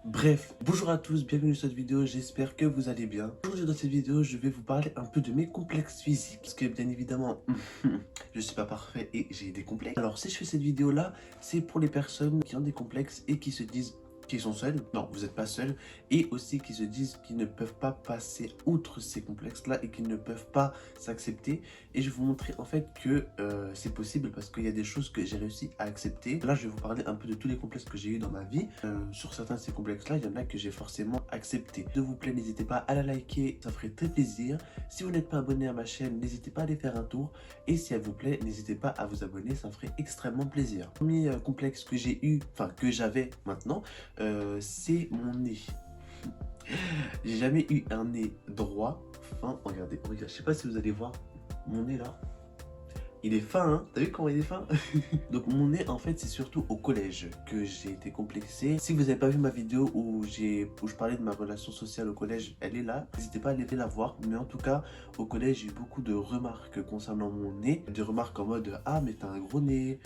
Bref, bonjour à tous, bienvenue sur cette vidéo, j'espère que vous allez bien. Aujourd'hui dans cette vidéo, je vais vous parler un peu de mes complexes physiques. Parce que bien évidemment, je suis pas parfait et j'ai des complexes. Alors si je fais cette vidéo là, c'est pour les personnes qui ont des complexes et qui se disent qu'ils sont seuls. Non, vous n'êtes pas seuls. Et aussi qui se disent qu'ils ne peuvent pas passer outre ces complexes là et qu'ils ne peuvent pas s'accepter. Et je vais vous montrer en fait que c'est possible parce qu'il y a des choses que j'ai réussi à accepter. Là, je vais vous parler un peu de tous les complexes que j'ai eu dans ma vie. Sur certains de ces complexes là, il y en a que j'ai forcément accepté. S'il vous plaît, n'hésitez pas à la liker, ça ferait très plaisir. Si vous n'êtes pas abonné à ma chaîne, n'hésitez pas à aller faire un tour. Et si elle vous plaît, n'hésitez pas à vous abonner, ça me ferait extrêmement plaisir. Le premier complexe que j'ai eu, enfin que j'avais maintenant, c'est mon nez. J'ai jamais eu un nez droit. Enfin, regardez, je sais pas si vous allez voir mon nez là. Il est fin, hein. T'as vu comment il est fin? Donc mon nez, en fait, c'est surtout au collège que j'ai été complexé. Si vous n'avez pas vu ma vidéo où je parlais de ma relation sociale au collège, elle est là. N'hésitez pas à aller la voir. Mais en tout cas, au collège, j'ai eu beaucoup de remarques concernant mon nez. Des remarques en mode « Ah, mais t'as un gros nez ».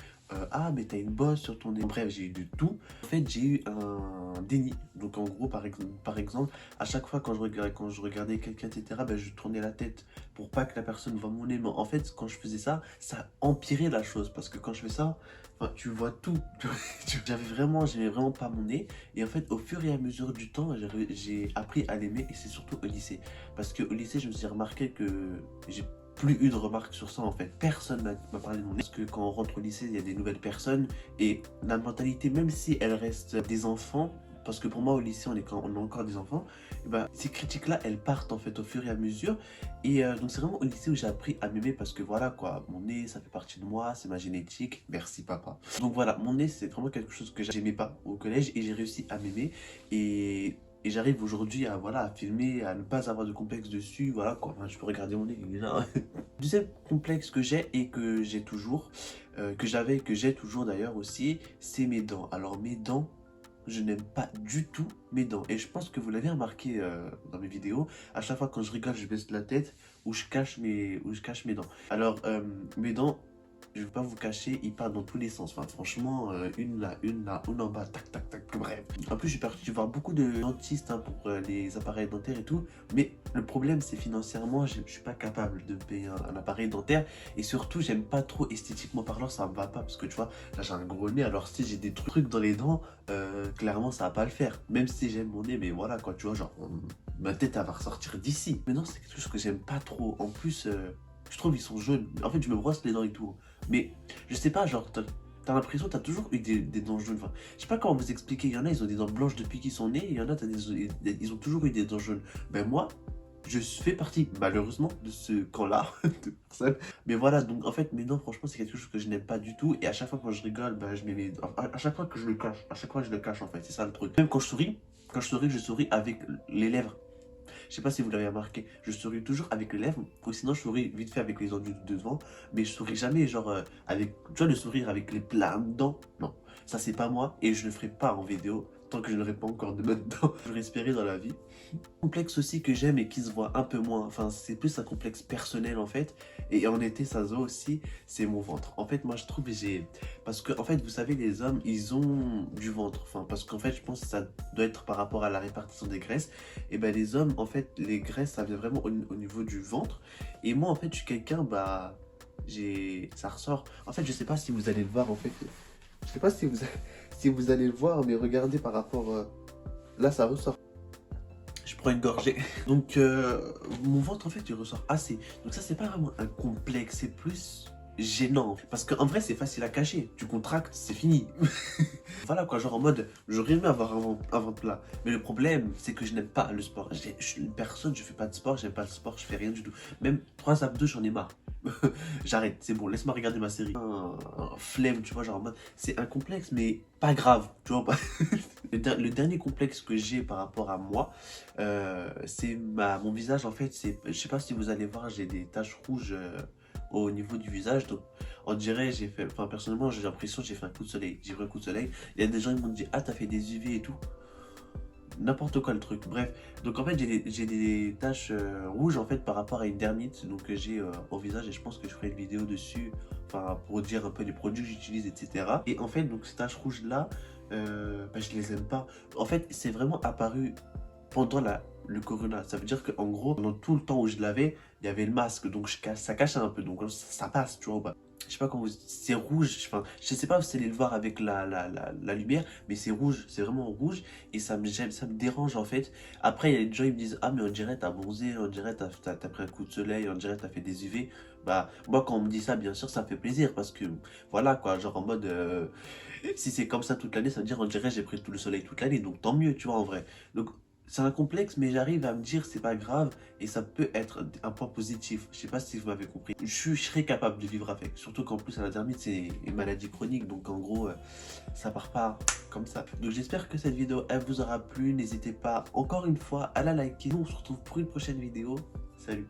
Ah mais t'as une bosse sur ton nez. Bref, j'ai eu de tout. En fait, j'ai eu un déni. Donc en gros, par exemple, à chaque fois quand je regardais quelqu'un, etc., ben, je tournais la tête pour pas que la personne voit mon nez. Mais en fait, quand je faisais ça, ça empirait la chose. Parce que quand je fais ça, enfin, tu vois tout. J'aimais vraiment pas mon nez. Et en fait, au fur et à mesure du temps, j'ai appris à l'aimer. Et c'est surtout au lycée. Parce qu'au lycée, je me suis remarqué que j'ai plus eu de remarques sur ça en fait. Personne m'a parlé de mon nez. Parce que quand on rentre au lycée, il y a des nouvelles personnes. Et la mentalité, même si elle reste des enfants, parce que pour moi au lycée on est encore des enfants, et ben, ces critiques là elles partent en fait au fur et à mesure. Et donc c'est vraiment au lycée où j'ai appris à m'aimer parce que voilà quoi, mon nez ça fait partie de moi, c'est ma génétique, merci papa. Donc voilà, mon nez c'est vraiment quelque chose que j'aimais pas au collège et j'ai réussi à m'aimer. Et j'arrive aujourd'hui à, voilà, à filmer, à ne pas avoir de complexe dessus, voilà quoi, enfin, je peux regarder mon nez, il est là. Deuxième complexe que j'ai et que j'ai toujours, que j'avais et que j'ai toujours d'ailleurs aussi, c'est mes dents. Alors mes dents, je n'aime pas du tout mes dents. Et je pense que vous l'avez remarqué dans mes vidéos, à chaque fois quand je rigole, je baisse la tête ou je cache mes dents. Alors mes dents, je ne vais pas vous cacher, ils partent dans tous les sens. Enfin, franchement, une là, une en bas, tac, tac, tac, bref. En plus, je suis parti voir beaucoup de dentistes hein, pour les appareils dentaires et tout. Mais le problème, c'est financièrement, je ne suis pas capable de payer un appareil dentaire. Et surtout, j'aime pas trop esthétiquement parlant, ça me va pas. Parce que tu vois, là, j'ai un gros nez. Alors, si j'ai des trucs dans les dents, clairement, ça va pas le faire. Même si j'aime mon nez, mais voilà, quoi, tu vois, genre, ma tête, elle va ressortir d'ici. Mais non, c'est quelque chose que j'aime pas trop. En plus, je trouve ils sont jaunes. En fait, je me brosse les dents et tout. Mais je sais pas, genre, t'as l'impression que t'as toujours eu des dents jaunes. Enfin, je sais pas comment vous expliquer. Il y en a, ils ont des dents blanches depuis qu'ils sont nés. Il y en a, ils ont toujours eu des dents jaunes. Ben moi, je fais partie, malheureusement, de ce camp-là de personnes. Mais voilà, donc en fait, mes dents, franchement, c'est quelque chose que je n'aime pas du tout. Et à chaque fois quand je rigole, ben, je mets mes dents. À chaque fois que je le cache, à chaque fois je le cache en fait. C'est ça le truc. Même quand je souris avec les lèvres. Je sais pas si vous l'avez remarqué, je souris toujours avec les lèvres, ou sinon je souris vite fait avec les enduits de devant, mais je souris jamais genre avec, tu vois, le sourire avec les plein dents. Non, ça c'est pas moi et je le ferai pas en vidéo tant que je n'aurai pas encore de bonnes dents. Je vais espérer dans la vie. Complexe aussi que j'aime et qui se voit un peu moins, enfin c'est plus un complexe personnel en fait, et en été ça se voit aussi, c'est mon ventre. En fait moi je trouve que parce que en fait vous savez les hommes ils ont du ventre, enfin parce qu'en fait je pense que ça doit être par rapport à la répartition des graisses, et ben les hommes en fait les graisses ça vient vraiment au niveau du ventre, et moi en fait je suis quelqu'un ça ressort. En fait je sais pas si vous allez le voir en fait, je sais pas si si vous allez le voir, mais regardez par rapport, là ça ressort. Je prends une gorgée. Donc, mon ventre, en fait, il ressort assez. Donc ça, c'est pas vraiment un complexe, c'est plus gênant. Parce qu'en vrai, c'est facile à cacher. Tu contractes, c'est fini. Voilà quoi, genre en mode, j'aurais aimé avoir un ventre plat. Mais le problème, c'est que je n'aime pas le sport. Je suis une personne, je fais pas de sport, j'aime pas le sport, je fais rien du tout. Même 3 abdos, j'en ai marre. J'arrête, c'est bon, laisse-moi regarder ma série. Un flemme, tu vois, genre en mode, c'est un complexe, mais pas grave, tu vois. Le dernier complexe que j'ai par rapport à moi, c'est mon visage en fait. Je sais pas si vous allez voir, j'ai des taches rouges au niveau du visage. Donc on dirait, enfin personnellement j'ai l'impression que j'ai fait un coup de soleil. J'ai pris un coup de soleil. Il y a des gens qui m'ont dit ah t'as fait des UV et tout. N'importe quoi le truc, bref. Donc en fait j'ai des taches rouges en fait par rapport à une dermite donc que j'ai au visage, et je pense que je ferai une vidéo dessus, enfin pour dire un peu les produits que j'utilise, etc. Et en fait donc ces taches rouges là, je les aime pas. En fait, c'est vraiment apparu pendant le corona. Ça veut dire qu'en gros, pendant tout le temps où je l'avais, il y avait le masque, donc ça cachait un peu, donc ça passe, tu vois ou pas. Je sais pas comment c'est rouge, enfin, je sais pas si c'est le voir avec la lumière, mais c'est rouge, c'est vraiment rouge, et ça me gêne, ça me dérange en fait. Après, il y a des gens, ils me disent, ah mais on dirait t'as bronzé, on dirait t'as pris un coup de soleil, on dirait t'as fait des UV. Bah, moi quand on me dit ça, bien sûr, ça me fait plaisir, parce que, voilà quoi, genre en mode, si c'est comme ça toute l'année, ça veut dire, on dirait j'ai pris tout le soleil toute l'année, donc tant mieux, tu vois, en vrai. Donc, c'est un complexe, mais j'arrive à me dire c'est pas grave et ça peut être un point positif. Je sais pas si vous m'avez compris. Je serais capable de vivre avec. Surtout qu'en plus, à la dernière, c'est une maladie chronique. Donc en gros, ça part pas comme ça. Donc j'espère que cette vidéo, elle vous aura plu. N'hésitez pas, encore une fois, à la liker. Nous, on se retrouve pour une prochaine vidéo. Salut!